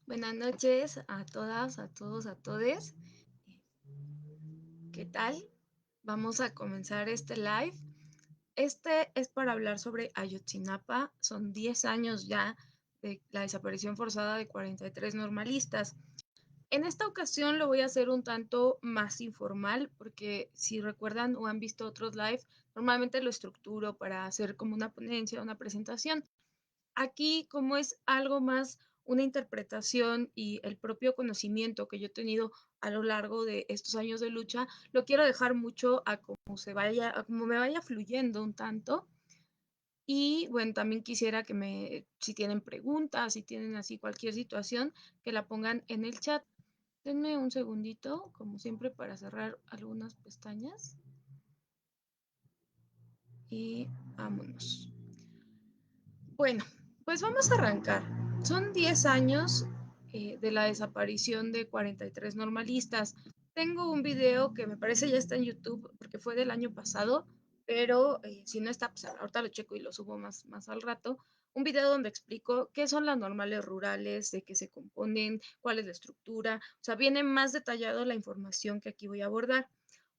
Buenas noches a todas, a todos, a todes. ¿Qué tal? Vamos a comenzar este live. Este es para hablar sobre Ayotzinapa. Son 10 años ya de la desaparición forzada de 43 normalistas. En esta ocasión lo voy a hacer un tanto más informal porque si recuerdan o han visto otros live, normalmente lo estructuro para hacer como una ponencia, una presentación. Aquí, como es algo más una interpretación y el propio conocimiento que yo he tenido a lo largo de estos años de lucha, lo quiero dejar mucho a cómo se vaya, a cómo me vaya fluyendo un tanto. Y bueno, también quisiera que si tienen preguntas, si tienen así cualquier situación, que la pongan en el chat. Denme un segundito, como siempre, para cerrar algunas pestañas y vámonos. Bueno, pues vamos a arrancar. Son 10 años de la desaparición de 43 normalistas. Tengo un video que me parece ya está en YouTube porque fue del año pasado, pero si no está, pues ahorita lo checo y lo subo más al rato. Un video donde explico qué son las normales rurales, de qué se componen, cuál es la estructura. O sea, viene más detallado la información que aquí voy a abordar,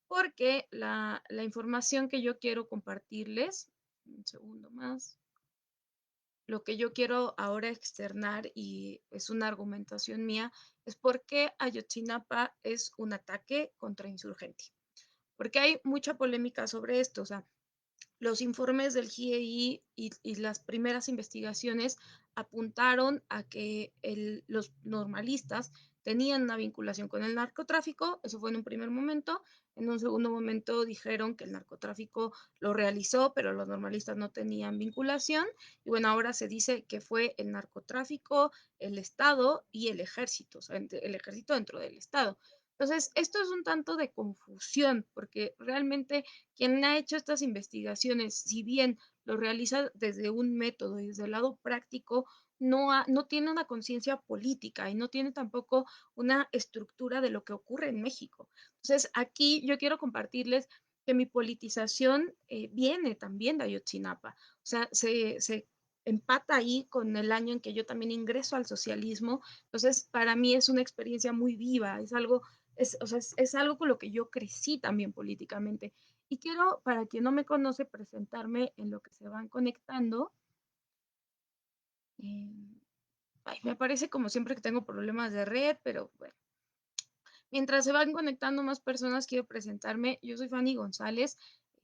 porque la información que yo quiero compartirles, un segundo más, lo que yo quiero ahora externar, y es una argumentación mía, es por qué Ayotzinapa es un ataque contra insurgente. Porque hay mucha polémica sobre esto. O sea, los informes del GIEI y las primeras investigaciones apuntaron a que los normalistas tenían una vinculación con el narcotráfico. Eso fue en un primer momento. En un segundo momento dijeron que el narcotráfico lo realizó, pero los normalistas no tenían vinculación. Y bueno, ahora se dice que fue el narcotráfico, el Estado y el ejército, o sea, el ejército dentro del Estado. Entonces, esto es un tanto de confusión, porque realmente quien ha hecho estas investigaciones, si bien lo realiza desde un método y desde el lado práctico, no tiene una conciencia política y no tiene tampoco una estructura de lo que ocurre en México. Entonces, aquí yo quiero compartirles que mi politización viene también de Ayotzinapa. O sea, se empata ahí con el año en que yo también ingreso al socialismo. Entonces, para mí es una experiencia muy viva, es algo, o sea, es algo con lo que yo crecí también políticamente. Y quiero, para quien no me conoce, presentarme en lo que se van conectando. Eh, Ay, me parece como siempre que tengo problemas de red, pero bueno. Mientras se van conectando más personas, quiero presentarme. Yo soy Fanny González,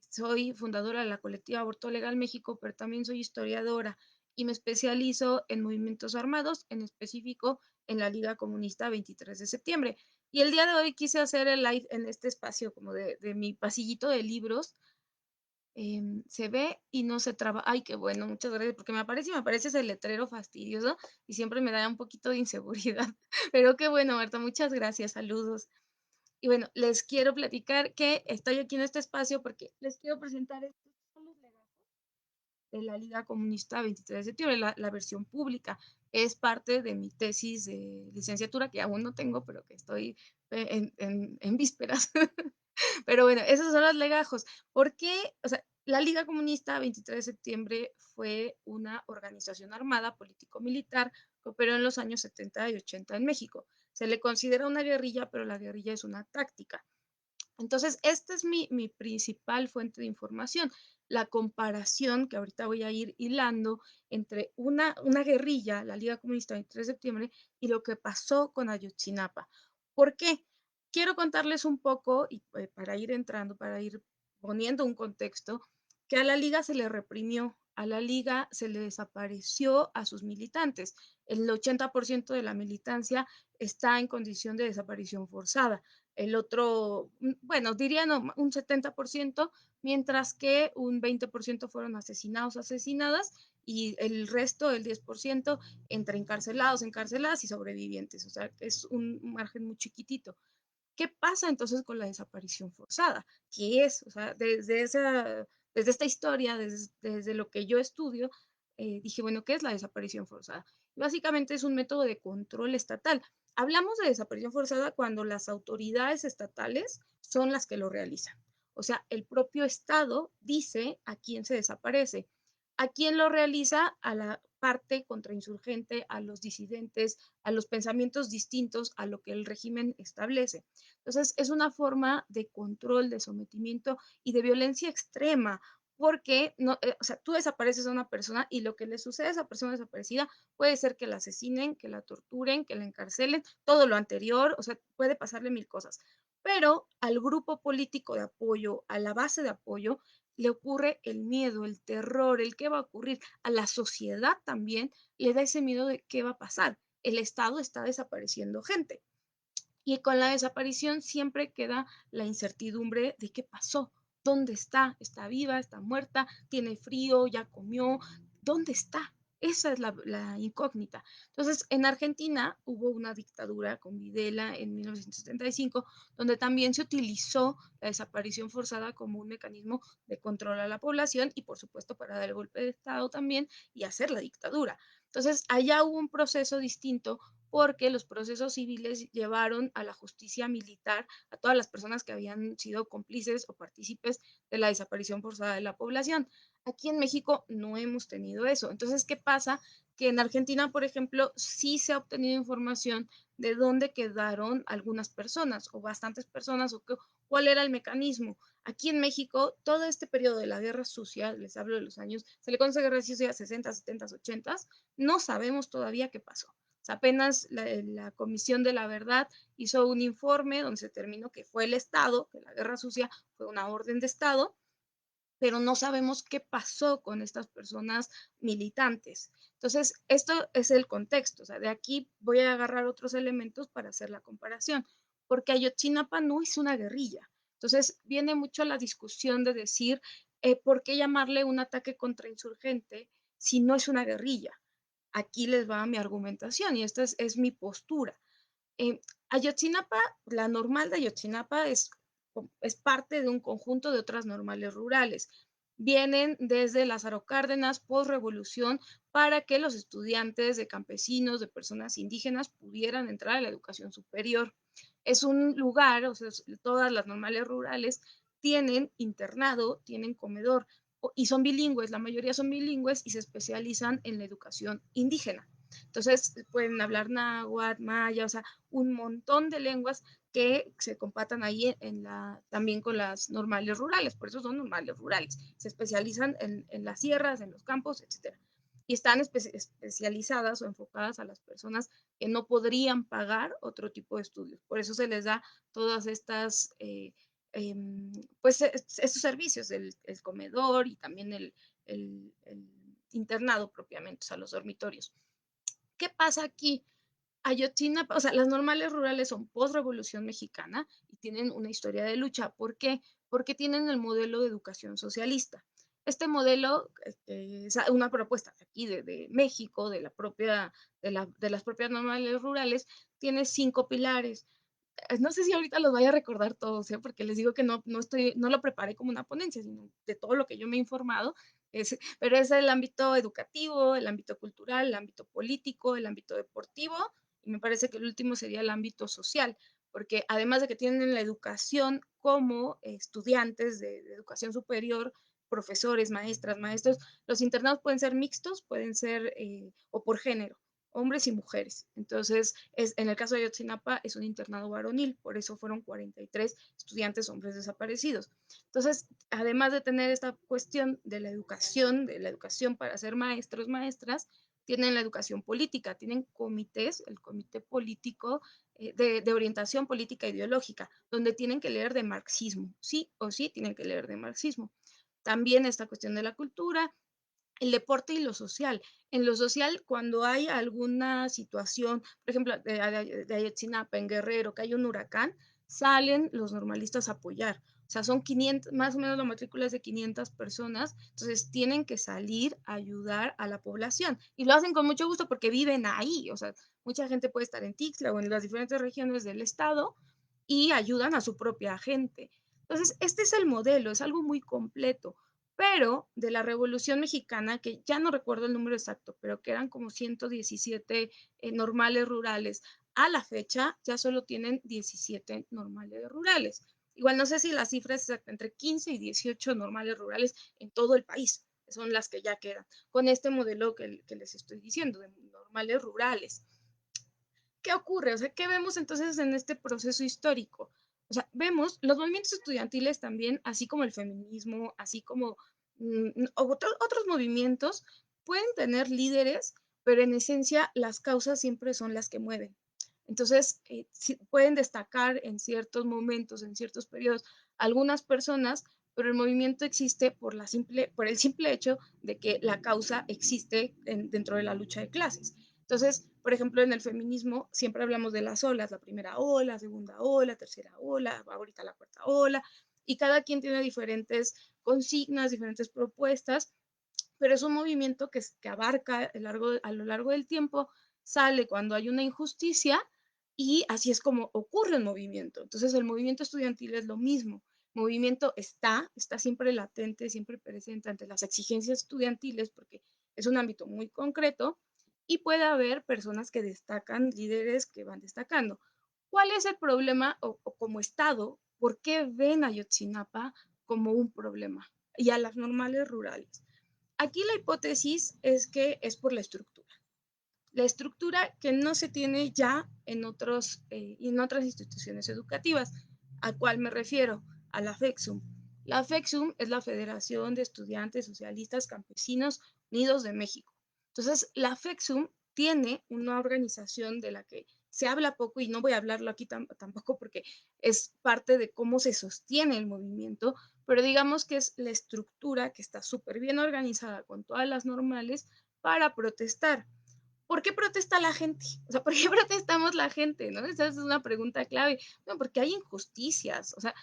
soy fundadora de la colectiva Aborto Legal México, pero también soy historiadora y me especializo en movimientos armados, en específico en la Liga Comunista 23 de septiembre. Y el día de hoy quise hacer el live en este espacio como de mi pasillito de libros. Se ve y no se traba. Ay, qué bueno, muchas gracias, porque me aparece ese letrero fastidioso y siempre me da un poquito de inseguridad. Pero qué bueno, Marta, muchas gracias, saludos. Y bueno, les quiero platicar que estoy aquí en este espacio porque les quiero presentar estos son los legajos de la Liga Comunista 23 de septiembre, la versión pública. Es parte de mi tesis de licenciatura que aún no tengo, pero que estoy en vísperas. Pero bueno, esos son los legajos. ¿Por qué? O sea, la Liga Comunista 23 de septiembre fue una organización armada político-militar que operó en los años 70 y 80 en México. Se le considera una guerrilla, pero la guerrilla es una táctica. Entonces, esta es mi principal fuente de información, la comparación que ahorita voy a ir hilando entre una guerrilla, la Liga Comunista 23 de septiembre, y lo que pasó con Ayotzinapa. ¿Por qué? Quiero contarles un poco, y para ir entrando, para ir poniendo un contexto, que a la Liga se le reprimió, a la Liga se le desapareció a sus militantes. El 80% de la militancia está en condición de desaparición forzada. El otro, bueno, diría no, un 70%, mientras que un 20% fueron asesinados, asesinadas, y el resto, el 10%, entre encarcelados, encarceladas y sobrevivientes. O sea, es un margen muy chiquitito. ¿Qué pasa entonces con la desaparición forzada? ¿Qué es? O sea, desde esta historia, desde lo que yo estudio, dije, bueno, ¿qué es la desaparición forzada? Básicamente es un método de control estatal. Hablamos de desaparición forzada cuando las autoridades estatales son las que lo realizan. O sea, el propio Estado dice a quién se desaparece. ¿A quién lo realiza? parte contrainsurgente a los disidentes, a los pensamientos distintos a lo que el régimen establece. Entonces, es una forma de control, de sometimiento y de violencia extrema, porque no, o sea, tú desapareces a una persona y lo que le sucede a esa persona desaparecida puede ser que la asesinen, que la torturen, que la encarcelen, todo lo anterior, o sea, puede pasarle mil cosas. Pero al grupo político de apoyo, a la base de apoyo, le ocurre el miedo, el terror, el qué va a ocurrir. A la sociedad también le da ese miedo de qué va a pasar. El Estado está desapareciendo gente. Y con la desaparición siempre queda la incertidumbre de qué pasó, dónde está viva, está muerta, tiene frío, ya comió, ¿dónde está? Esa es la incógnita. Entonces, en Argentina hubo una dictadura con Videla en 1975, donde también se utilizó la desaparición forzada como un mecanismo de control a la población y, por supuesto, para dar el golpe de Estado también y hacer la dictadura. Entonces, allá hubo un proceso distinto porque los procesos civiles llevaron a la justicia militar a todas las personas que habían sido cómplices o partícipes de la desaparición forzada de la población. Aquí en México no hemos tenido eso. Entonces, ¿qué pasa? Que en Argentina, por ejemplo, sí se ha obtenido información de dónde quedaron algunas personas o bastantes personas o cuál era el mecanismo. Aquí en México, todo este periodo de la guerra sucia, les hablo de los años, se le conoce guerra sucia 60, 70, 80, no sabemos todavía qué pasó. O sea, apenas la Comisión de la Verdad hizo un informe donde se determinó que fue el Estado, que la guerra sucia fue una orden de Estado, pero no sabemos qué pasó con estas personas militantes. Entonces, esto es el contexto. O sea, de aquí voy a agarrar otros elementos para hacer la comparación, porque Ayotzinapa no es una guerrilla. Entonces, viene mucho la discusión de decir, ¿por qué llamarle un ataque contrainsurgente si no es una guerrilla? Aquí les va mi argumentación y esta es mi postura. Eh, Ayotzinapa, la normal de Ayotzinapa es parte de un conjunto de otras normales rurales. Vienen desde Lázaro Cárdenas, postrevolución, para que los estudiantes de campesinos, de personas indígenas, pudieran entrar a la educación superior. Es un lugar, o sea, todas las normales rurales tienen internado, tienen comedor y son bilingües, la mayoría son bilingües y se especializan en la educación indígena. Entonces pueden hablar náhuatl, maya, o sea, un montón de lenguas que se compatan ahí también con las normales rurales, por eso son normales rurales. Se especializan en las sierras, en los campos, etcétera. Y están especializadas o enfocadas a las personas que no podrían pagar otro tipo de estudios. Por eso se les da todas estas, pues, estos servicios, el comedor y también el internado propiamente, o sea, los dormitorios. ¿Qué pasa aquí? Ayotzinapa, o sea, las normales rurales son post-revolución mexicana y tienen una historia de lucha. ¿Por qué? Porque tienen el modelo de educación socialista. Este modelo es una propuesta aquí de México, de las propias normales rurales, tiene 5 pilares. No sé si ahorita los vaya a recordar todos, ¿eh? Porque les digo que no lo preparé como una ponencia, sino de todo lo que yo me he informado. Pero es el ámbito educativo, el ámbito cultural, el ámbito político, el ámbito deportivo, y me parece que el último sería el ámbito social, porque además de que tienen la educación como estudiantes de educación superior, profesores, maestras, maestros, los internados pueden ser mixtos, pueden ser o por género, hombres y mujeres. Entonces, en el caso de Ayotzinapa es un internado varonil, por eso fueron 43 estudiantes hombres desaparecidos. Entonces, además de tener esta cuestión de la educación para ser maestros, maestras, tienen la educación política, tienen comités, el comité político de orientación política ideológica, donde tienen que leer de marxismo, sí o sí tienen que leer de marxismo. También esta cuestión de la cultura, el deporte y lo social. En lo social, cuando hay alguna situación, por ejemplo, de Ayotzinapa, en Guerrero, que hay un huracán, salen los normalistas a apoyar. O sea, son 500, más o menos la matrícula es de 500 personas, entonces tienen que salir a ayudar a la población. Y lo hacen con mucho gusto porque viven ahí. O sea, mucha gente puede estar en Tixla o en las diferentes regiones del estado y ayudan a su propia gente. Entonces, este es el modelo, es algo muy completo, pero de la Revolución Mexicana, que ya no recuerdo el número exacto, pero que eran como 117 normales rurales, a la fecha ya solo tienen 17 normales rurales. Igual no sé si la cifra es exacta, entre 15 y 18 normales rurales en todo el país. son las que ya quedan, con este modelo que les estoy diciendo, de normales rurales. ¿Qué ocurre? O sea, ¿qué vemos entonces en este proceso histórico? O sea, vemos los movimientos estudiantiles también, así como el feminismo, así como otros movimientos, pueden tener líderes, pero en esencia las causas siempre son las que mueven. Entonces, sí, pueden destacar en ciertos momentos, en ciertos periodos, algunas personas, pero el movimiento existe por el simple hecho de que la causa existe dentro de la lucha de clases. Entonces, por ejemplo, en el feminismo siempre hablamos de las olas, la primera ola, segunda ola, tercera ola, ahorita la cuarta ola, y cada quien tiene diferentes consignas, diferentes propuestas, pero es un movimiento que abarca a lo largo del tiempo, sale cuando hay una injusticia y así es como ocurre el movimiento. Entonces el movimiento estudiantil es lo mismo. El movimiento está siempre latente, siempre presente ante las exigencias estudiantiles porque es un ámbito muy concreto y puede haber personas que destacan, líderes que van destacando. ¿Cuál es el problema o como Estado? ¿Por qué ven a Yotzinapa como un problema y a las normales rurales? Aquí la hipótesis es que es por la estructura que no se tiene ya en otras instituciones educativas. ¿A cuál me refiero? A la FEXUM. La FEXUM es la Federación de Estudiantes Socialistas Campesinos Unidos de México. Entonces, la FEXUM tiene una organización de la que se habla poco y no voy a hablarlo aquí tampoco porque es parte de cómo se sostiene el movimiento, pero digamos que es la estructura que está súper bien organizada con todas las normales para protestar. ¿Por qué protesta la gente? O sea, ¿por qué protestamos la gente? ¿No? Esa es una pregunta clave. No, porque hay injusticias. O sea,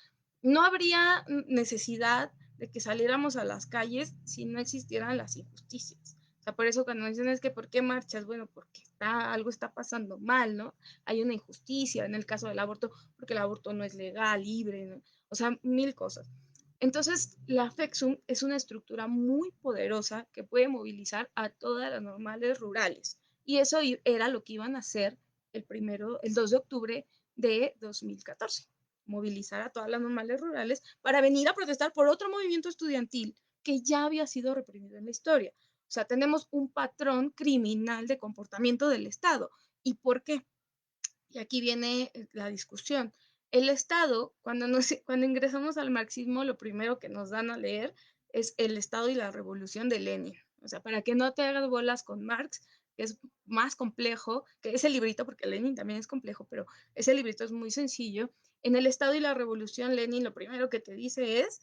no habría necesidad de que saliéramos a las calles si no existieran las injusticias. O sea, por eso cuando dicen es que ¿por qué marchas? Bueno, porque algo está pasando mal, ¿no? Hay una injusticia en el caso del aborto, porque el aborto no es legal, libre, ¿no? O sea, mil cosas. Entonces, la FEXUM es una estructura muy poderosa que puede movilizar a todas las normales rurales. Y eso era lo que iban a hacer el 2 de octubre de 2014, movilizar a todas las normales rurales para venir a protestar por otro movimiento estudiantil que ya había sido reprimido en la historia. O sea, tenemos un patrón criminal de comportamiento del Estado. ¿Y por qué? Y aquí viene la discusión. El Estado, cuando ingresamos al marxismo, lo primero que nos dan a leer es El Estado y la Revolución de Lenin. O sea, para que no te hagas bolas con Marx, que es más complejo, que ese librito, porque Lenin también es complejo, pero ese librito es muy sencillo. En El Estado y la Revolución, Lenin lo primero que te dice es,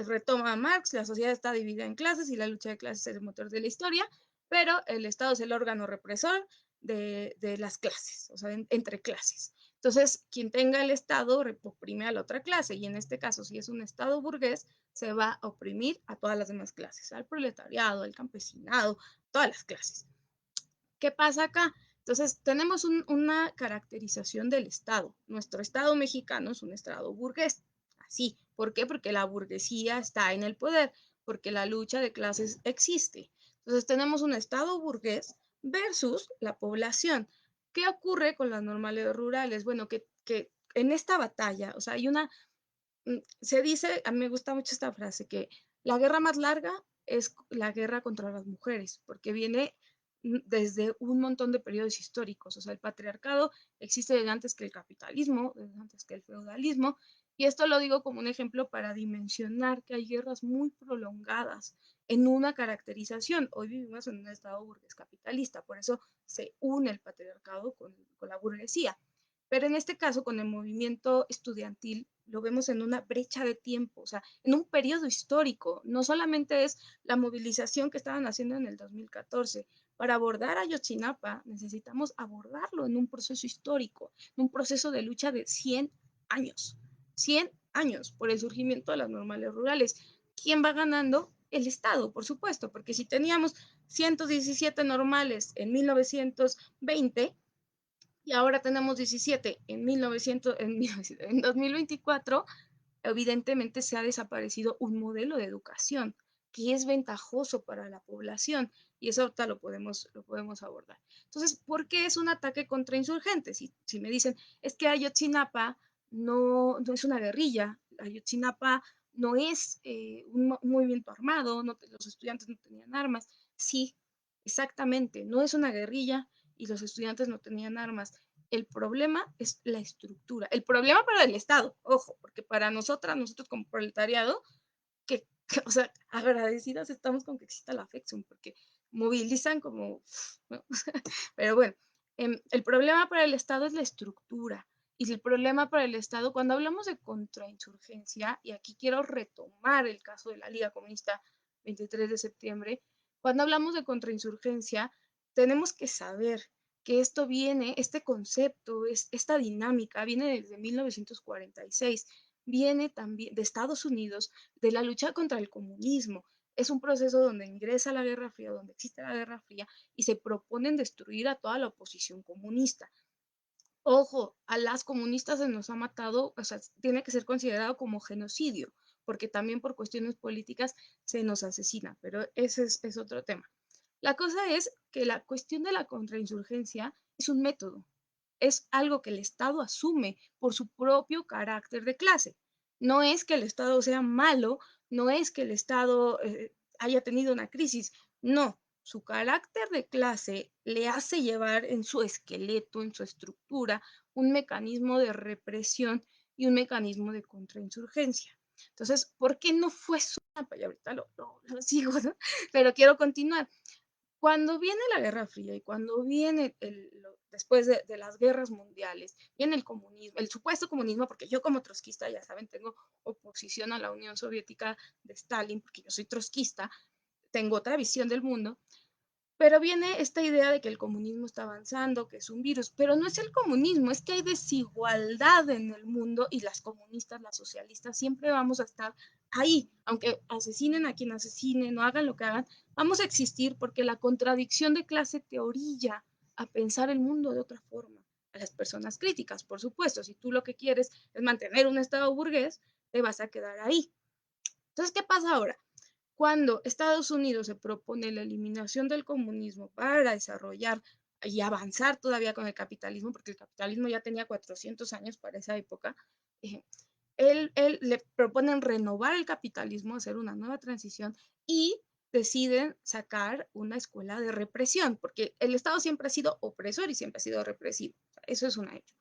retoma a Marx, la sociedad está dividida en clases y la lucha de clases es el motor de la historia, pero el Estado es el órgano represor de las clases, o sea, entre clases. Entonces, quien tenga el Estado oprime a la otra clase y en este caso, si es un Estado burgués, se va a oprimir a todas las demás clases, al proletariado, al campesinado, todas las clases. ¿Qué pasa acá? Entonces, tenemos una caracterización del Estado. Nuestro Estado mexicano es un Estado burgués. Así. ¿Por qué? Porque la burguesía está en el poder, porque la lucha de clases existe. Entonces, tenemos un Estado burgués versus la población. ¿Qué ocurre con las normales rurales? Bueno, que en esta batalla, o sea, se dice, a mí me gusta mucho esta frase, que la guerra más larga es la guerra contra las mujeres, porque viene desde un montón de periodos históricos. O sea, el patriarcado existe desde antes que el capitalismo, desde antes que el feudalismo, y esto lo digo como un ejemplo para dimensionar que hay guerras muy prolongadas en una caracterización. Hoy vivimos en un estado burgués capitalista, por eso se une el patriarcado con la burguesía. Pero en este caso, con el movimiento estudiantil, lo vemos en una brecha de tiempo, o sea, en un periodo histórico. No solamente es la movilización que estaban haciendo en el 2014. Para abordar a Yotzinapa necesitamos abordarlo en un proceso histórico, en un proceso de lucha de 100 años. 100 años por el surgimiento de las normales rurales. ¿Quién va ganando? El Estado, por supuesto, porque si teníamos 117 normales en 1920, y ahora tenemos 17 en 2024, evidentemente se ha desaparecido un modelo de educación que es ventajoso para la población y eso ahorita lo podemos abordar. Entonces, ¿por qué es un ataque contra insurgentes? Me dicen, es que Ayotzinapa no es una guerrilla, Ayotzinapa no es un movimiento armado, los estudiantes no tenían armas. Sí, exactamente, no es una guerrilla y los estudiantes no tenían armas. El problema es la estructura. El problema para el Estado, ojo, porque para nosotros como proletariado, o sea, agradecidas estamos con que exista la FEXUM, porque movilizan como, ¿no? Pero bueno, el problema para el Estado es la estructura. Y el problema para el Estado, cuando hablamos de contrainsurgencia, y aquí quiero retomar el caso de la Liga Comunista 23 de septiembre, cuando hablamos de contrainsurgencia, tenemos que saber que esto viene, este concepto, esta dinámica, viene desde 1946, viene también de Estados Unidos, de la lucha contra el comunismo. Es un proceso donde ingresa la Guerra Fría, donde existe la Guerra Fría, y se proponen destruir a toda la oposición comunista. Ojo, a las comunistas se nos ha matado, o sea, tiene que ser considerado como genocidio, porque también por cuestiones políticas se nos asesina, pero ese es otro tema. La cosa es que la cuestión de la contrainsurgencia es un método, es algo que el Estado asume por su propio carácter de clase. No es que el Estado sea malo, no es que el Estado haya tenido una crisis, no, su carácter de clase le hace llevar en su esqueleto, en su estructura, un mecanismo de represión y un mecanismo de contrainsurgencia. Entonces, ¿por qué no fue su mapa? Y ahorita lo sigo, ¿no? Pero quiero continuar. Cuando viene la Guerra Fría y cuando viene después de las guerras mundiales, viene el comunismo, el supuesto comunismo, porque yo como trotskista, ya saben, tengo oposición a la Unión Soviética de Stalin, porque yo soy trotskista, tengo otra visión del mundo, pero viene esta idea de que el comunismo está avanzando, que es un virus, pero no es el comunismo, es que hay desigualdad en el mundo y las comunistas, las socialistas, siempre vamos a estar ahí, aunque asesinen a quien asesinen o hagan lo que hagan, vamos a existir porque la contradicción de clase te orilla a pensar el mundo de otra forma. A las personas críticas, por supuesto, si tú lo que quieres es mantener un estado burgués, te vas a quedar ahí. Entonces, ¿qué pasa ahora? Cuando Estados Unidos se propone la eliminación del comunismo para desarrollar y avanzar todavía con el capitalismo, porque el capitalismo ya tenía 400 años para esa época, eh, él le proponen renovar el capitalismo, hacer una nueva transición y deciden sacar una escuela de represión, porque el Estado siempre ha sido opresor y siempre ha sido represivo. Eso es un hecho.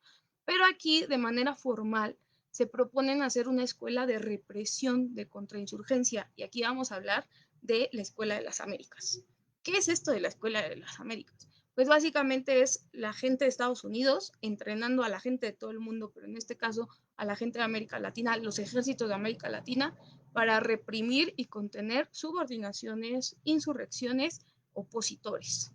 Pero aquí, de manera formal, se proponen hacer una escuela de represión, de contrainsurgencia, y aquí vamos a hablar de la Escuela de las Américas. ¿Qué es esto de la Escuela de las Américas? Pues básicamente es la gente de Estados Unidos entrenando a la gente de todo el mundo, pero en este caso a la gente de América Latina, los ejércitos de América Latina, para reprimir y contener subordinaciones, insurrecciones, opositores.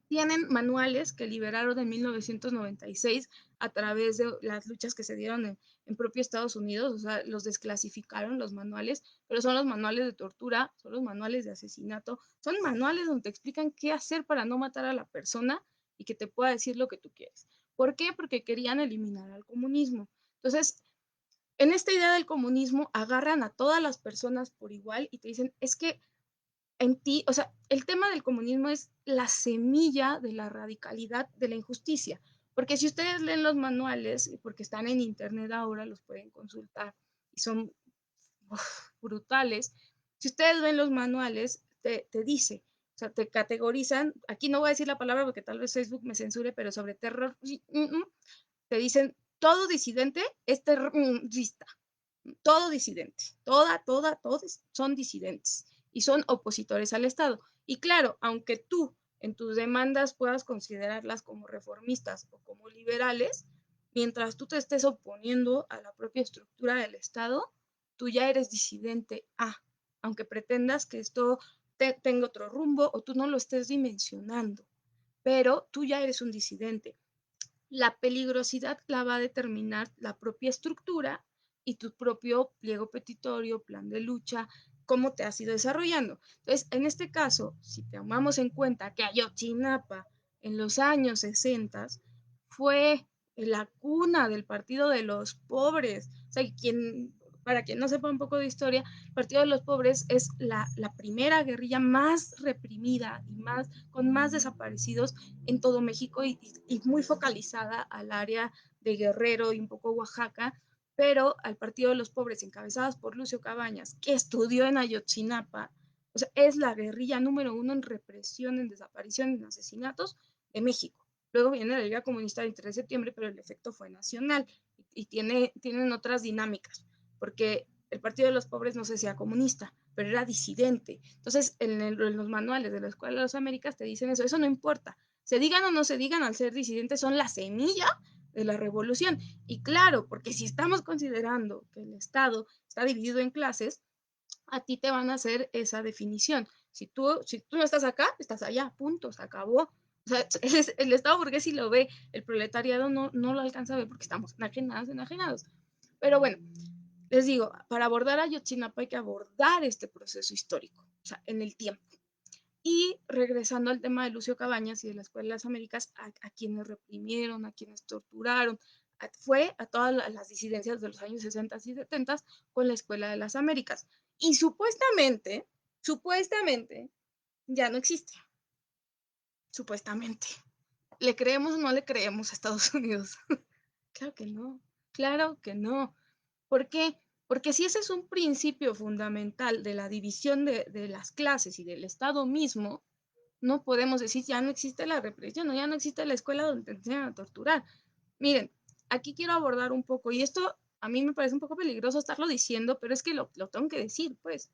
Tienen manuales que liberaron en 1996 a través de las luchas que se dieron en propio Estados Unidos, o sea, los desclasificaron los manuales, pero son los manuales de tortura, son los manuales de asesinato, son manuales donde te explican qué hacer para no matar a la persona y que te pueda decir lo que tú quieres. ¿Por qué? Porque querían eliminar al comunismo. Entonces, en esta idea del comunismo, agarran a todas las personas por igual y te dicen, es que en ti, o sea, el tema del comunismo es la semilla de la radicalidad de la injusticia, porque si ustedes leen los manuales, porque están en internet ahora, los pueden consultar y son brutales, si ustedes ven los manuales, te dice, o sea, te categorizan, aquí no voy a decir la palabra porque tal vez Facebook me censure, pero sobre terror, te dicen, todo disidente es terrorista, todo disidente, todos son disidentes y son opositores al Estado. Y claro, aunque tú en tus demandas puedas considerarlas como reformistas o como liberales, mientras tú te estés oponiendo a la propia estructura del Estado, tú ya eres disidente A, aunque pretendas que esto tenga otro rumbo o tú no lo estés dimensionando, pero tú ya eres un disidente. La peligrosidad la va a determinar la propia estructura y tu propio pliego petitorio, plan de lucha, cómo te has ido desarrollando. Entonces, en este caso, si tomamos en cuenta que Ayotzinapa en los años 60 fue la cuna del Partido de los Pobres, o sea, para quien no sepa un poco de historia, el Partido de los Pobres es la primera guerrilla más reprimida y con más desaparecidos en todo México y muy focalizada al área de Guerrero y un poco Oaxaca, pero al Partido de los Pobres, encabezados por Lucio Cabañas, que estudió en Ayotzinapa, o sea, es la guerrilla número uno en represión, en desaparición, en asesinatos de México. Luego viene la Liga Comunista del 3 de septiembre, pero el efecto fue nacional y tienen otras dinámicas, porque el Partido de los Pobres no sé si era comunista, pero era disidente. Entonces, en los manuales de la Escuela de las Américas te dicen eso no importa. Se digan o no se digan, al ser disidentes son la semilla de la revolución. Y claro, porque si estamos considerando que el Estado está dividido en clases, a ti te van a hacer esa definición. Si tú no estás acá, estás allá, punto, se acabó. O sea, el Estado burgués si lo ve, el proletariado no lo alcanza a ver porque estamos enajenados. Pero bueno, les digo, para abordar a Ayotzinapa hay que abordar este proceso histórico, o sea, en el tiempo. Y regresando al tema de Lucio Cabañas y de la Escuela de las Américas, a quienes reprimieron, a quienes torturaron, fue a todas las disidencias de los años 60 y 70 con la Escuela de las Américas. Y supuestamente, ya no existe. Supuestamente. ¿Le creemos o no le creemos a Estados Unidos? Claro que no. Claro que no. ¿Por qué? Porque si ese es un principio fundamental de la división de las clases y del Estado mismo, no podemos decir ya no existe la represión, o ya no existe la escuela donde te enseñan a torturar. Miren, aquí quiero abordar un poco, y esto a mí me parece un poco peligroso estarlo diciendo, pero es que lo tengo que decir, pues.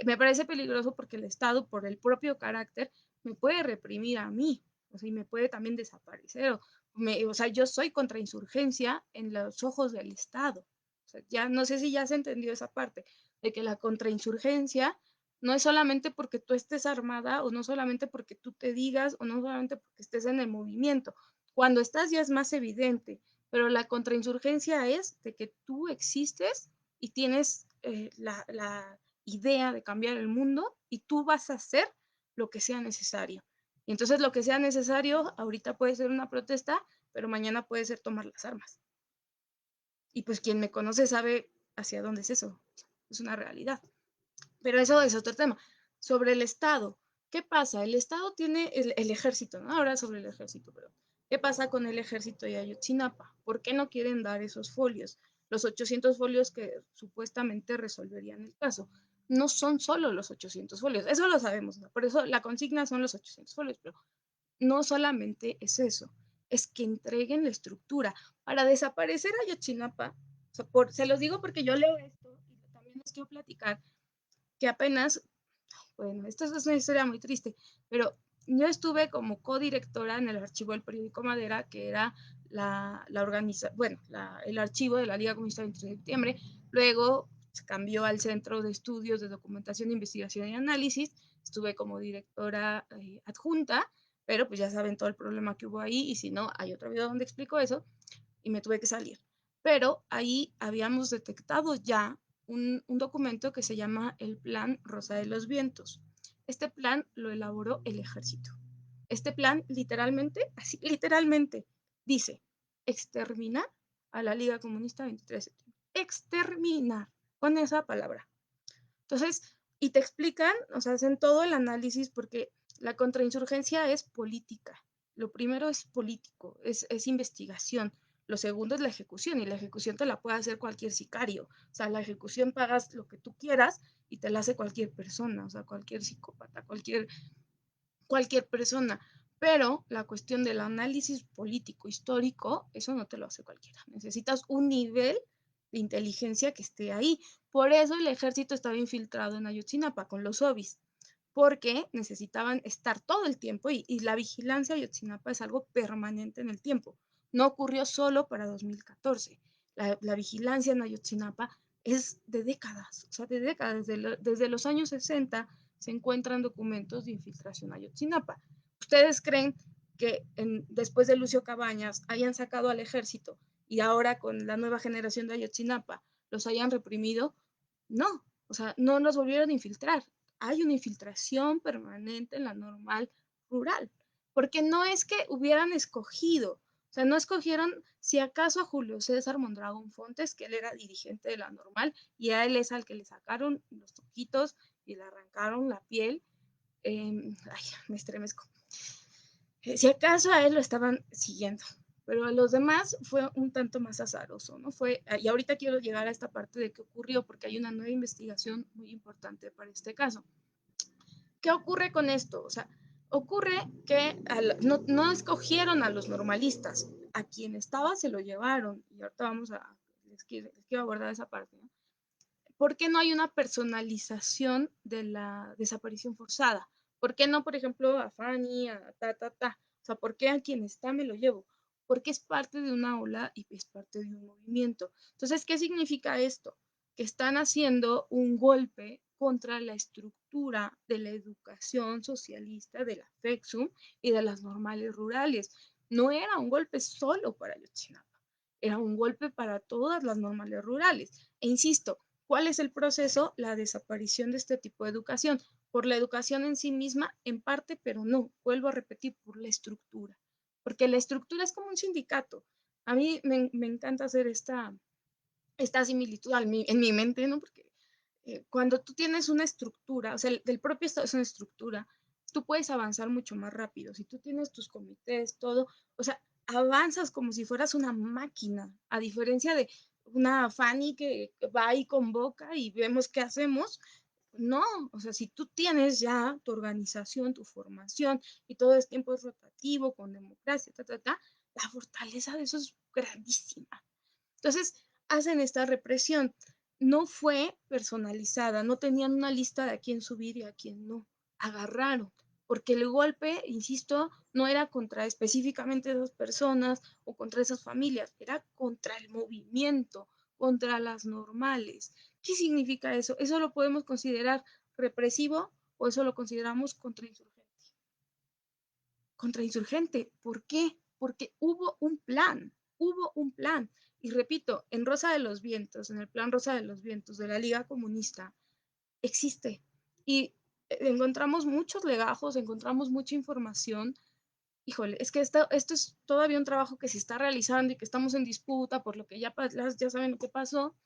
Me parece peligroso porque el Estado, por el propio carácter, me puede reprimir a mí, o sea, y me puede también desaparecer, o sea, yo soy contrainsurgencia en los ojos del Estado. O sea, ya no sé si ya se entendió esa parte, de que la contrainsurgencia no es solamente porque tú estés armada o no solamente porque tú te digas o no solamente porque estés en el movimiento. Cuando estás ya es más evidente, pero la contrainsurgencia es de que tú existes y tienes la idea de cambiar el mundo y tú vas a hacer lo que sea necesario. Y entonces lo que sea necesario ahorita puede ser una protesta, pero mañana puede ser tomar las armas. Y pues quien me conoce sabe hacia dónde es eso. Es una realidad. Pero eso es otro tema. Sobre el Estado. ¿Qué pasa? El Estado tiene el ejército, ¿no? Ahora sobre el ejército, pero ¿qué pasa con el ejército de Ayotzinapa? ¿Por qué no quieren dar esos folios? Los 800 folios que supuestamente resolverían el caso. No son solo los 800 folios, eso lo sabemos, ¿no? Por eso la consigna son los 800 folios, pero no solamente es eso, es que entreguen la estructura. Para desaparecer Ayotzinapa, o sea, se los digo porque yo leo esto y también les quiero platicar que apenas, bueno, esto es una historia muy triste, pero yo estuve como codirectora en el archivo del periódico Madera, que era el archivo de la Liga Comunista 23 de septiembre. Luego se cambió al Centro de Estudios de Documentación, Investigación y Análisis. Estuve como directora adjunta, pero pues ya saben todo el problema que hubo ahí, y si no, hay otro video donde explico eso, y me tuve que salir. Pero ahí habíamos detectado ya un documento que se llama el Plan Rosa de los Vientos. Este plan lo elaboró el ejército. Este plan literalmente, así literalmente, dice exterminar a la Liga Comunista 23 de septiembre. Exterminar, con esa palabra. Entonces, y te explican, o sea, hacen todo el análisis porque la contrainsurgencia es política. Lo primero es político, es investigación. Lo segundo es la ejecución, y la ejecución te la puede hacer cualquier sicario. O sea, la ejecución pagas lo que tú quieras y te la hace cualquier persona, o sea, cualquier psicópata, cualquier persona. Pero la cuestión del análisis político histórico, eso no te lo hace cualquiera. Necesitas un nivel de inteligencia que esté ahí. Por eso el ejército estaba infiltrado en Ayotzinapa con los obis, porque necesitaban estar todo el tiempo, y la vigilancia de Ayotzinapa es algo permanente en el tiempo. No ocurrió solo para 2014. La vigilancia en Ayotzinapa es de décadas, o sea, de décadas, desde los años 60 se encuentran documentos de infiltración a Ayotzinapa. ¿Ustedes creen que después de Lucio Cabañas hayan sacado al ejército y ahora con la nueva generación de Ayotzinapa los hayan reprimido? No, o sea, no los volvieron a infiltrar. Hay una infiltración permanente en la normal rural, porque no es que hubieran escogido, o sea, no escogieron si acaso a Julio César Mondragón Fontes, que él era dirigente de la normal, y a él es al que le sacaron los ojitos y le arrancaron la piel. Ay, me estremezco. Si acaso a él lo estaban siguiendo, pero a los demás fue un tanto más azaroso, ¿no? Y ahorita quiero llegar a esta parte de qué ocurrió, porque hay una nueva investigación muy importante para este caso. ¿Qué ocurre con esto? O sea, ocurre que no escogieron a los normalistas, a quien estaba se lo llevaron, y ahorita les quiero abordar esa parte, ¿no? ¿Por qué no hay una personalización de la desaparición forzada? ¿Por qué no, por ejemplo, a Fanny, a ta? O sea, ¿por qué a quien está me lo llevo? Porque es parte de una ola y es parte de un movimiento. Entonces, ¿qué significa esto? Que están haciendo un golpe contra la estructura de la educación socialista de la FEXUM y de las normales rurales. No era un golpe solo para Ayotzinapa, era un golpe para todas las normales rurales. E insisto, ¿cuál es el proceso? La desaparición de este tipo de educación. Por la educación en sí misma, en parte, pero no, vuelvo a repetir, por la estructura. Porque la estructura es como un sindicato. A mí me encanta hacer esta similitud en mi mente, ¿no? Porque cuando tú tienes una estructura, o sea, del propio Estado es una estructura, tú puedes avanzar mucho más rápido. Si tú tienes tus comités, todo, o sea, avanzas como si fueras una máquina, a diferencia de una Fanny que va y convoca y vemos qué hacemos. No, o sea, si tú tienes ya tu organización, tu formación y todo es tiempo rotativo, con democracia, la fortaleza de eso es grandísima. Entonces, hacen esta represión. No fue personalizada, no tenían una lista de a quién subir y a quién no. Agarraron, porque el golpe, insisto, no era contra específicamente esas personas o contra esas familias, era contra el movimiento, contra las normales. ¿Qué significa eso? ¿Eso lo podemos considerar represivo o eso lo consideramos contrainsurgente? Contrainsurgente. ¿Por qué? Porque hubo un plan. Y repito, en Rosa de los Vientos, en el plan Rosa de los Vientos de la Liga Comunista, existe. Y encontramos muchos legajos, encontramos mucha información. Híjole, es que esto es todavía un trabajo que se está realizando y que estamos en disputa por lo que ya saben lo que pasó,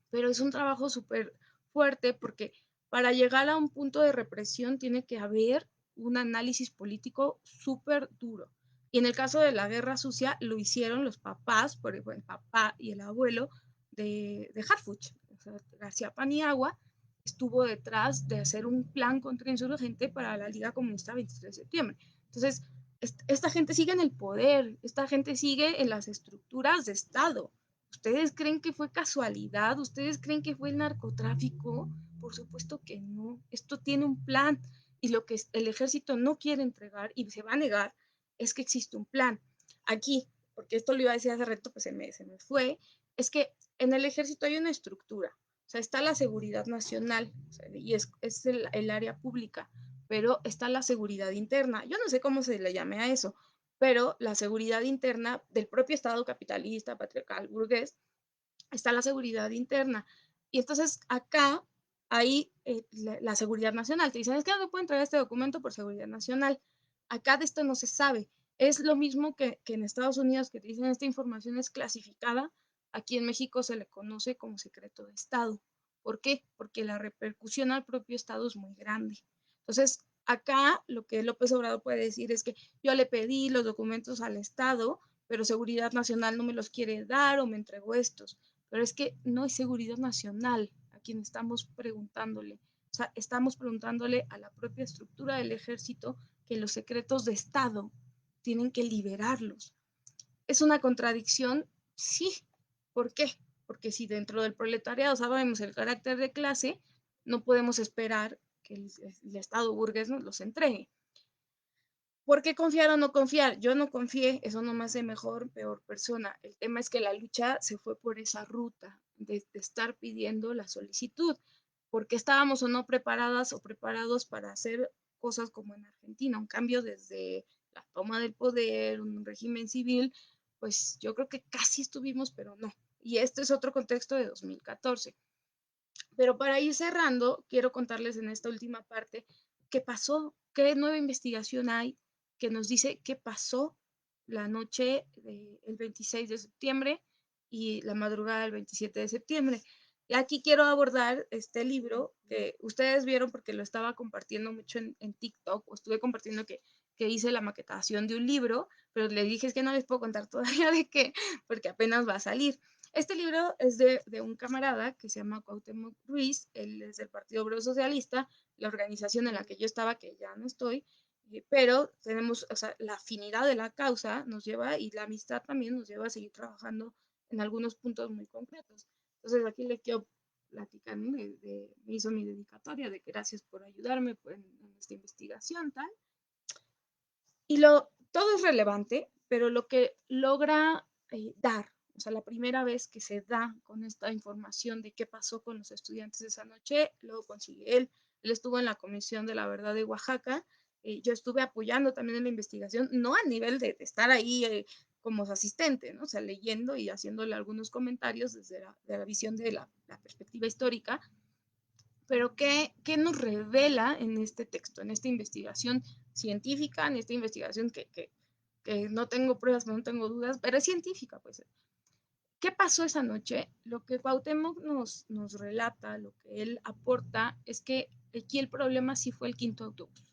pero es un trabajo súper fuerte porque para llegar a un punto de represión tiene que haber un análisis político súper duro. Y en el caso de la guerra sucia lo hicieron los papás, por ejemplo, el papá y el abuelo de Harfuch, o sea, García Paniagua, estuvo detrás de hacer un plan contrainsurgente para la Liga Comunista 23 de septiembre. Entonces, esta gente sigue en el poder, esta gente sigue en las estructuras de Estado. ¿Ustedes creen que fue casualidad? ¿Ustedes creen que fue el narcotráfico? Por supuesto que no. Esto tiene un plan y lo que el ejército no quiere entregar y se va a negar es que existe un plan. Aquí, porque esto lo iba a decir hace rato, pues se me fue, es que en el ejército hay una estructura. O sea, está la seguridad nacional, o sea, y es el área pública, pero está la seguridad interna. Yo no sé cómo se le llame a eso, pero la seguridad interna del propio Estado capitalista, patriarcal, burgués, está la seguridad interna. Y entonces acá hay la seguridad nacional. Te dicen, es que no me pueden entregar este documento por seguridad nacional. Acá de esto no se sabe. Es lo mismo que en Estados Unidos, que te dicen esta información es clasificada. Aquí en México se le conoce como secreto de Estado. ¿Por qué? Porque la repercusión al propio Estado es muy grande. Entonces, acá lo que López Obrador puede decir es que yo le pedí los documentos al Estado, pero Seguridad Nacional no me los quiere dar o me entregó estos. Pero es que no es seguridad nacional a quien estamos preguntándole. O sea, estamos preguntándole a la propia estructura del ejército que los secretos de Estado tienen que liberarlos. ¿Es una contradicción? Sí. ¿Por qué? Porque si dentro del proletariado sabemos el carácter de clase, no podemos esperar que el Estado burgués nos los entregue. ¿Por qué confiar o no confiar? Yo no confié, eso no me hace mejor, peor persona. El tema es que la lucha se fue por esa ruta de estar pidiendo la solicitud, porque estábamos o no preparadas o preparados para hacer cosas como en Argentina, un cambio desde la toma del poder, un régimen civil, pues yo creo que casi estuvimos, pero no. Y este es otro contexto de 2014. Pero para ir cerrando, quiero contarles en esta última parte qué pasó, qué nueva investigación hay que nos dice qué pasó la noche del 26 de septiembre y la madrugada del 27 de septiembre. Y aquí quiero abordar este libro que ustedes vieron porque lo estaba compartiendo mucho en TikTok, o estuve compartiendo que que hice la maquetación de un libro, pero le dije es que no les puedo contar todavía de qué, porque apenas va a salir. Este libro es de un camarada que se llama Cuauhtémoc Ruiz, él es del Partido Obrero Socialista, la organización en la que yo estaba, que ya no estoy, pero tenemos, o sea, la afinidad de la causa nos lleva y la amistad también nos lleva a seguir trabajando en algunos puntos muy concretos. Entonces aquí le quiero platicar, ¿no? Me hizo mi dedicatoria de que gracias por ayudarme en esta investigación, tal. Y todo es relevante, pero lo que logra dar, o sea, la primera vez que se da con esta información de qué pasó con los estudiantes esa noche, lo consigue él estuvo en la Comisión de la Verdad de Oaxaca, yo estuve apoyando también en la investigación, no a nivel de estar ahí como asistente, ¿no? O sea, leyendo y haciéndole algunos comentarios desde la visión de la perspectiva histórica, pero ¿qué nos revela en este texto, en esta investigación científica, en esta investigación que no tengo pruebas, no tengo dudas, pero es científica, pues? ¿Qué pasó esa noche? Lo que Cuauhtémoc nos relata, lo que él aporta, es que aquí el problema sí fue el quinto autobús.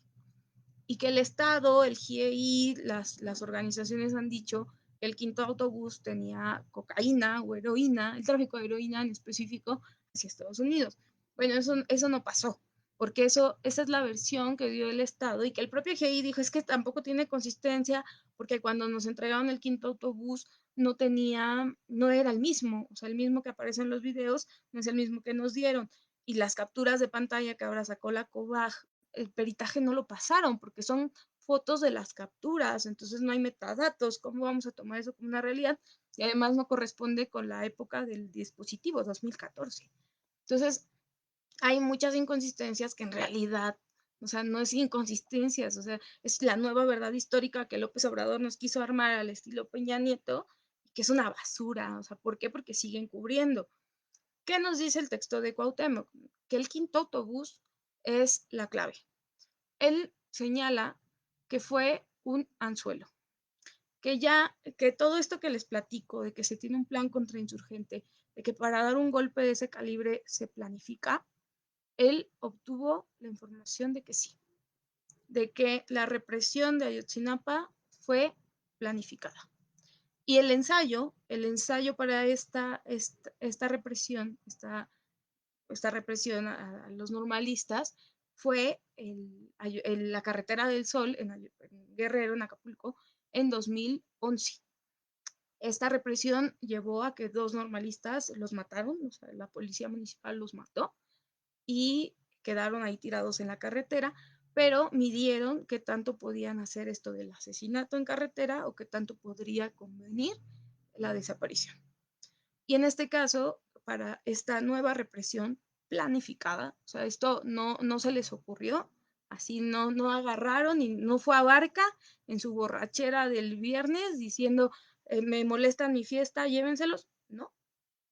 Y que el Estado, el GIEI, las organizaciones han dicho que el quinto autobús tenía cocaína o heroína, el tráfico de heroína en específico, hacia Estados Unidos. Bueno, eso no pasó, porque esa es la versión que dio el Estado y que el propio GIEI dijo es que tampoco tiene consistencia, porque cuando nos entregaron el quinto autobús no era el mismo, o sea, el mismo que aparece en los videos no es el mismo que nos dieron. Y las capturas de pantalla que ahora sacó la COBAG, el peritaje no lo pasaron porque son fotos de las capturas, entonces no hay metadatos, ¿cómo vamos a tomar eso como una realidad? Y además no corresponde con la época del dispositivo, 2014. Entonces, hay muchas inconsistencias que en realidad, o sea, no es inconsistencias, o sea, es la nueva verdad histórica que López Obrador nos quiso armar al estilo Peña Nieto, que es una basura, o sea, ¿por qué? Porque siguen cubriendo. ¿Qué nos dice el texto de Cuauhtémoc? Que el quinto autobús es la clave. Él señala que fue un anzuelo, que todo esto que les platico, de que se tiene un plan contrainsurgente, de que para dar un golpe de ese calibre se planifica, él obtuvo la información de que sí, de que la represión de Ayotzinapa fue planificada. Y el ensayo para esta represión, esta represión a los normalistas, fue la Carretera del Sol en Guerrero, en Acapulco, en 2011. Esta represión llevó a que dos normalistas los mataron, o sea, la policía municipal los mató y quedaron ahí tirados en la carretera, pero midieron qué tanto podían hacer esto del asesinato en carretera o qué tanto podría convenir la desaparición. Y en este caso, para esta nueva represión planificada, o sea, esto no se les ocurrió, así no agarraron y no fue a Barca en su borrachera del viernes diciendo, me molestan mi fiesta, llévenselos. No,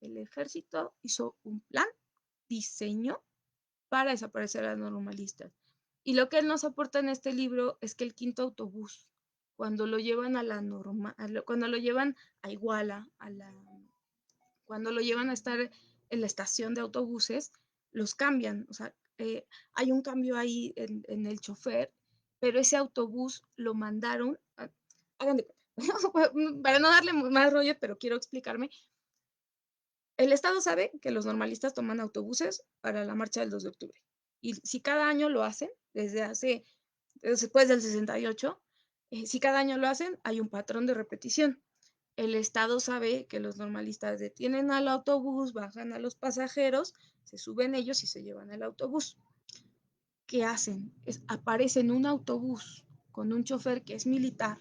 el ejército hizo un plan, diseño para desaparecer a los normalistas. Y lo que él nos aporta en este libro es que el quinto autobús, cuando lo llevan a la norma, cuando lo llevan a Iguala, cuando lo llevan a estar en la estación de autobuses, los cambian. O sea, hay un cambio ahí en el chofer, pero ese autobús lo mandaron, hagan de cuenta, para no darle más rollo, pero quiero explicarme. El Estado sabe que los normalistas toman autobuses para la marcha del 2 de octubre. Y si cada año lo hacen, después del 68, si cada año lo hacen, hay un patrón de repetición. El Estado sabe que los normalistas detienen al autobús, bajan a los pasajeros, se suben ellos y se llevan el autobús. ¿Qué hacen? Aparecen un autobús con un chofer que es militar.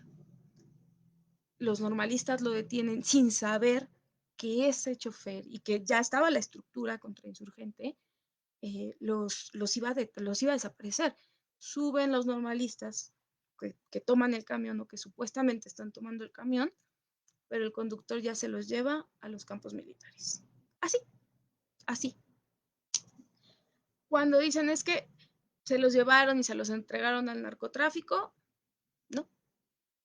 Los normalistas lo detienen sin saber que ese chofer y que ya estaba la estructura contrainsurgente, los iba a desaparecer. Suben los normalistas que toman el camión o que supuestamente están tomando el camión, pero el conductor ya se los lleva a los campos militares. Así, así. Cuando dicen es que se los llevaron y se los entregaron al narcotráfico, no,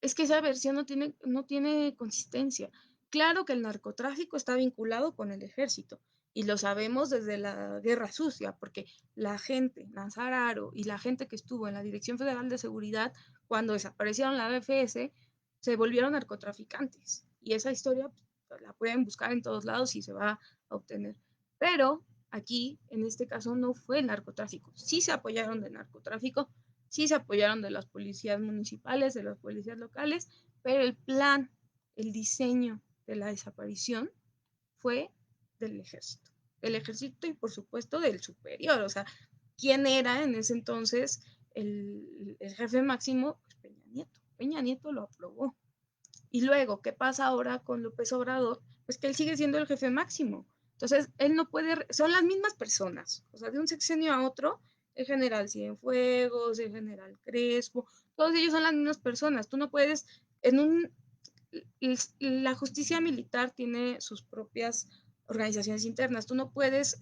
es que esa versión no tiene consistencia. Claro que el narcotráfico está vinculado con el ejército y lo sabemos desde la Guerra Sucia, porque la gente, Nazar Haro y la gente que estuvo en la Dirección Federal de Seguridad cuando desaparecieron la AFS, se volvieron narcotraficantes. Y esa historia pues, la pueden buscar en todos lados y se va a obtener. Pero aquí, en este caso, no fue el narcotráfico. Sí se apoyaron del narcotráfico, sí se apoyaron de las policías municipales, de las policías locales, pero el plan, el diseño de la desaparición fue del ejército. Del ejército y por supuesto del superior. O sea, ¿quién era en ese entonces el jefe máximo? Pues Peña Nieto. Peña Nieto lo aprobó. Y luego, ¿qué pasa ahora con López Obrador? Pues que él sigue siendo el jefe máximo. Entonces, él no puede, son las mismas personas, o sea, de un sexenio a otro, el general Cienfuegos, el general Crespo, todos ellos son las mismas personas. Tú no puedes, en un, la justicia militar tiene sus propias organizaciones internas. Tú no puedes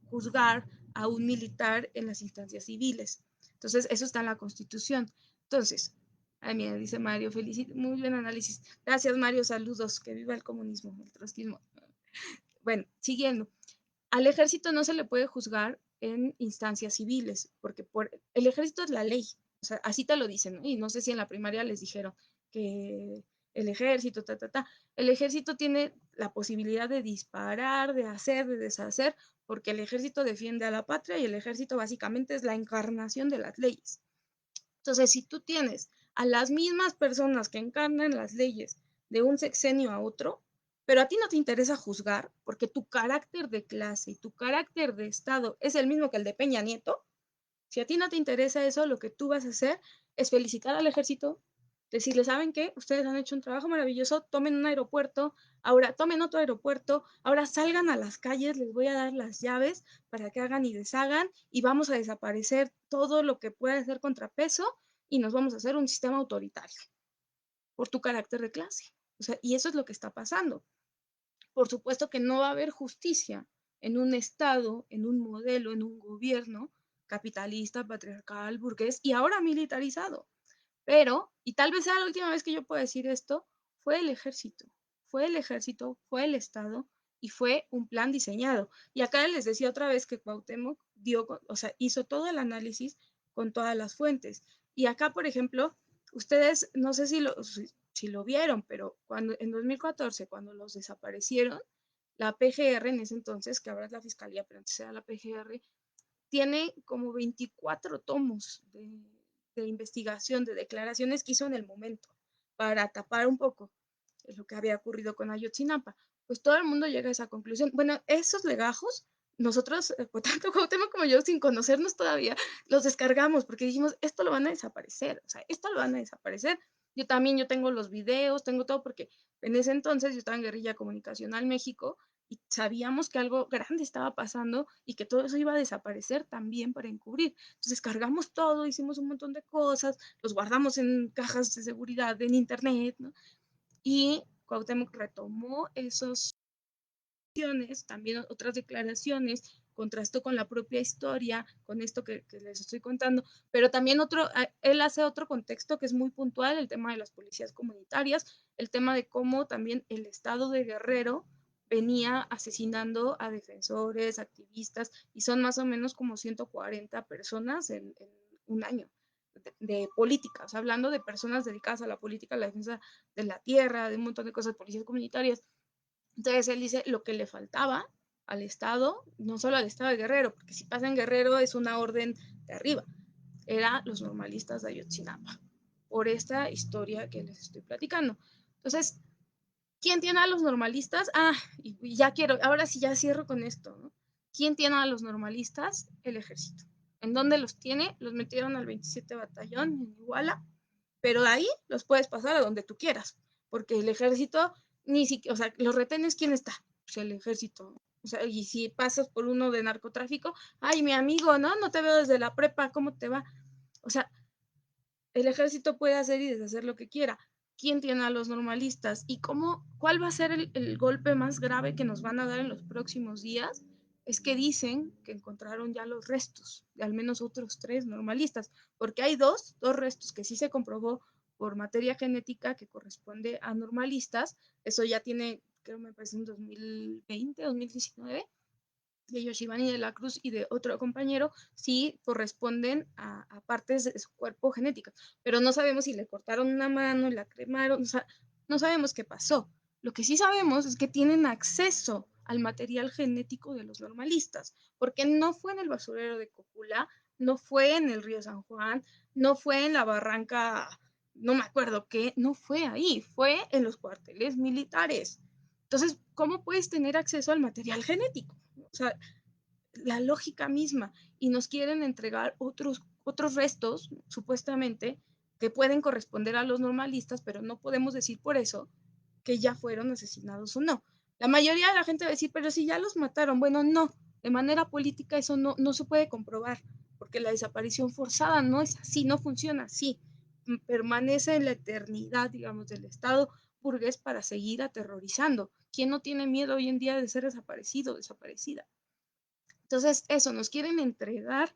juzgar a un militar en las instancias civiles. Entonces, eso está en la Constitución. Entonces, ay, mira, dice Mario, felicito, muy buen análisis. Gracias, Mario, saludos, que viva el comunismo, el trotskismo. Bueno, siguiendo. Al ejército no se le puede juzgar en instancias civiles, porque el ejército es la ley. O sea, así te lo dicen, ¿no? Y no sé si en la primaria les dijeron que el ejército, El ejército tiene la posibilidad de disparar, de hacer, de deshacer, porque el ejército defiende a la patria y el ejército básicamente es la encarnación de las leyes. Entonces, si tú tienes a las mismas personas que encarnan las leyes de un sexenio a otro, pero a ti no te interesa juzgar porque tu carácter de clase y tu carácter de Estado es el mismo que el de Peña Nieto, si a ti no te interesa eso, lo que tú vas a hacer es felicitar al ejército, decirle, ¿saben qué? Ustedes han hecho un trabajo maravilloso, tomen un aeropuerto, ahora tomen otro aeropuerto, ahora salgan a las calles, les voy a dar las llaves para que hagan y deshagan y vamos a desaparecer todo lo que pueda hacer contrapeso y nos vamos a hacer un sistema autoritario por tu carácter de clase. O sea, y eso es lo que está pasando. Por supuesto que no va a haber justicia en un Estado, en un modelo, en un gobierno capitalista, patriarcal, burgués y ahora militarizado. Pero, y tal vez sea la última vez que yo pueda decir esto, fue el ejército, fue el ejército, fue el Estado y fue un plan diseñado. Y acá les decía otra vez que Cuauhtémoc dio, o sea, hizo todo el análisis con todas las fuentes. Y acá, por ejemplo, ustedes, no sé si lo vieron, pero cuando en 2014, cuando los desaparecieron, la PGR en ese entonces, que ahora es la Fiscalía, pero antes era la PGR, tiene como 24 tomos de investigación, de declaraciones que hizo en el momento, para tapar un poco lo que había ocurrido con Ayotzinapa. Pues todo el mundo llega a esa conclusión. Bueno, esos legajos, nosotros, tanto Cuauhtémoc como yo, sin conocernos todavía, los descargamos porque dijimos, esto lo van a desaparecer, o sea, esto lo van a desaparecer. Yo también, yo tengo los videos, tengo todo, porque en ese entonces yo estaba en Guerrilla Comunicacional México y sabíamos que algo grande estaba pasando y que todo eso iba a desaparecer también para encubrir. Entonces cargamos todo, hicimos un montón de cosas, los guardamos en cajas de seguridad en internet, ¿no? Y Cuauhtémoc retomó esos también otras declaraciones, contrastó con la propia historia, con esto que les estoy contando, pero también él hace otro contexto que es muy puntual, el tema de las policías comunitarias, el tema de cómo también el estado de Guerrero venía asesinando a defensores, activistas, y son más o menos como 140 personas en un año de política, o sea, hablando de personas dedicadas a la política, a la defensa de la tierra, de un montón de cosas, policías comunitarias. Entonces él dice lo que le faltaba al Estado, no solo al Estado de Guerrero, porque si pasa en Guerrero es una orden de arriba, eran los normalistas de Ayotzinapa, por esta historia que les estoy platicando. Entonces, ¿quién tiene a los normalistas? Y ya quiero, ahora sí ya cierro con esto, ¿no? ¿Quién tiene a los normalistas? El ejército. ¿En dónde los tiene? Los metieron al 27 Batallón en Iguala, pero ahí los puedes pasar a donde tú quieras, porque el ejército ni siquiera, o sea, los retenes, ¿quién está? Pues el ejército. O sea, y si pasas por uno de narcotráfico, ay, mi amigo, ¿no? No te veo desde la prepa, ¿cómo te va? O sea, el ejército puede hacer y deshacer lo que quiera. ¿Quién tiene a los normalistas? ¿Y cuál va a ser el golpe más grave que nos van a dar en los próximos días? Es que dicen que encontraron ya los restos de al menos otros 3 normalistas, porque hay dos restos que sí se comprobó por materia genética que corresponde a normalistas. Eso ya tiene, creo me parece en 2020, 2019, de Yoshibani de la Cruz y de otro compañero sí corresponden a partes de su cuerpo genética, pero no sabemos si le cortaron una mano, la cremaron, o sea, no sabemos qué pasó. Lo que sí sabemos es que tienen acceso al material genético de los normalistas, porque no fue en el basurero de Cocula, no fue en el río San Juan, no fue en la barranca, no me acuerdo qué, no fue ahí, fue en los cuarteles militares. Entonces, ¿cómo puedes tener acceso al material genético? O sea, la lógica misma. Y nos quieren entregar otros restos, supuestamente, que pueden corresponder a los normalistas, pero no podemos decir por eso que ya fueron asesinados o no. La mayoría de la gente va a decir, pero si ya los mataron, bueno, no, de manera política eso no se puede comprobar, porque la desaparición forzada no es así, no funciona así, permanece en la eternidad, digamos, del Estado burgués para seguir aterrorizando. ¿Quién no tiene miedo hoy en día de ser desaparecido, desaparecida? Entonces, eso, nos quieren entregar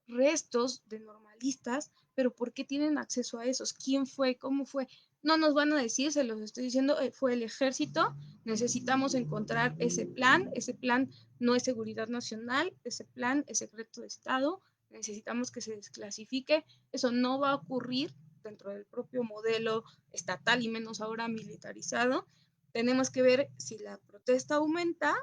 restos de normalistas, pero ¿por qué tienen acceso a esos? ¿Quién fue? ¿Cómo fue? No nos van a decir, se los estoy diciendo, fue el ejército, necesitamos encontrar ese plan no es seguridad nacional, ese plan es secreto de Estado, necesitamos que se desclasifique, eso no va a ocurrir dentro del propio modelo estatal y menos ahora militarizado. Tenemos que ver si la protesta aumenta,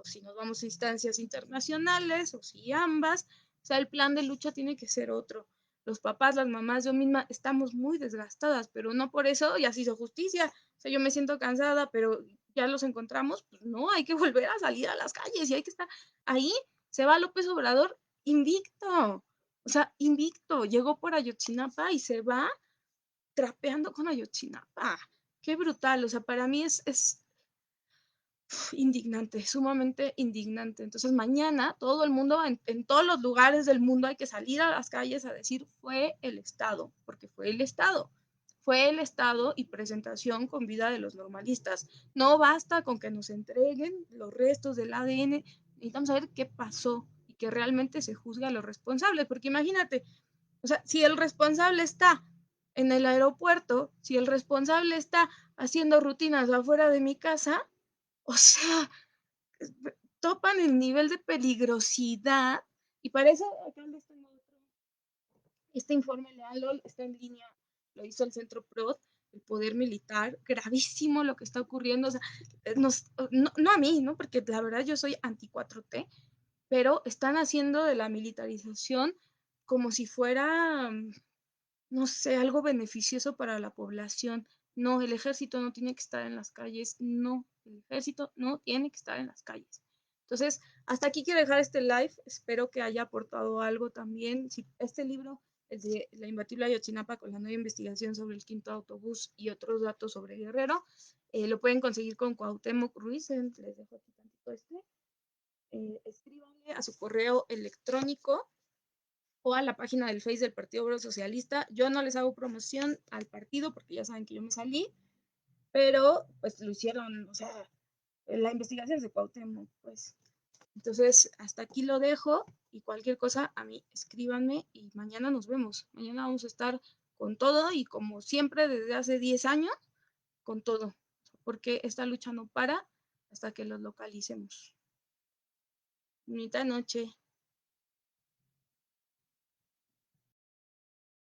si nos vamos a instancias internacionales o si ambas. O sea, el plan de lucha tiene que ser otro. Los papás, las mamás, yo misma estamos muy desgastadas, pero no por eso ya se hizo justicia. O sea, yo me siento cansada, pero ya los encontramos, pues no, hay que volver a salir a las calles y hay que estar ahí. Se va López Obrador invicto. O sea, invicto. Llegó por Ayotzinapa y se va trapeando con Ayotzinapa. Qué brutal. O sea, para mí es indignante, sumamente indignante. Entonces mañana todo el mundo, en todos los lugares del mundo hay que salir a las calles a decir fue el Estado, porque fue el Estado. Fue el Estado y presentación con vida de los normalistas. No basta con que nos entreguen los restos del ADN, necesitamos saber qué pasó y que realmente se juzgue a los responsables, porque imagínate, o sea, si el responsable está en el aeropuerto, si el responsable está haciendo rutinas afuera de mi casa, o sea, topan el nivel de peligrosidad y para eso acá les tengo otro. Este informe, lealo, está en línea, lo hizo el Centro PROD, el poder militar, gravísimo lo que está ocurriendo, o sea, no a mí, ¿no? Porque la verdad yo soy anti 4T, pero están haciendo de la militarización como si fuera, no sé, algo beneficioso para la población. No, el ejército no tiene que estar en las calles, no, el ejército no tiene que estar en las calles. Entonces, hasta aquí quiero dejar este live, espero que haya aportado algo también. Si este libro, el de La imbatible Ayotzinapa con la nueva investigación sobre el quinto autobús y otros datos sobre Guerrero, lo pueden conseguir con Cuauhtémoc Ruiz, les dejo aquí tantito escríbanle a su correo electrónico o a la página del Face del Partido Obrero Socialista. Yo no les hago promoción al partido porque ya saben que yo me salí, pero pues lo hicieron, o sea, la investigación es de Cuauhtémoc, pues. Entonces, hasta aquí lo dejo y cualquier cosa a mí escríbanme y mañana nos vemos. Mañana vamos a estar con todo y como siempre desde hace 10 años, con todo, porque esta lucha no para hasta que los localicemos. Bonita noche.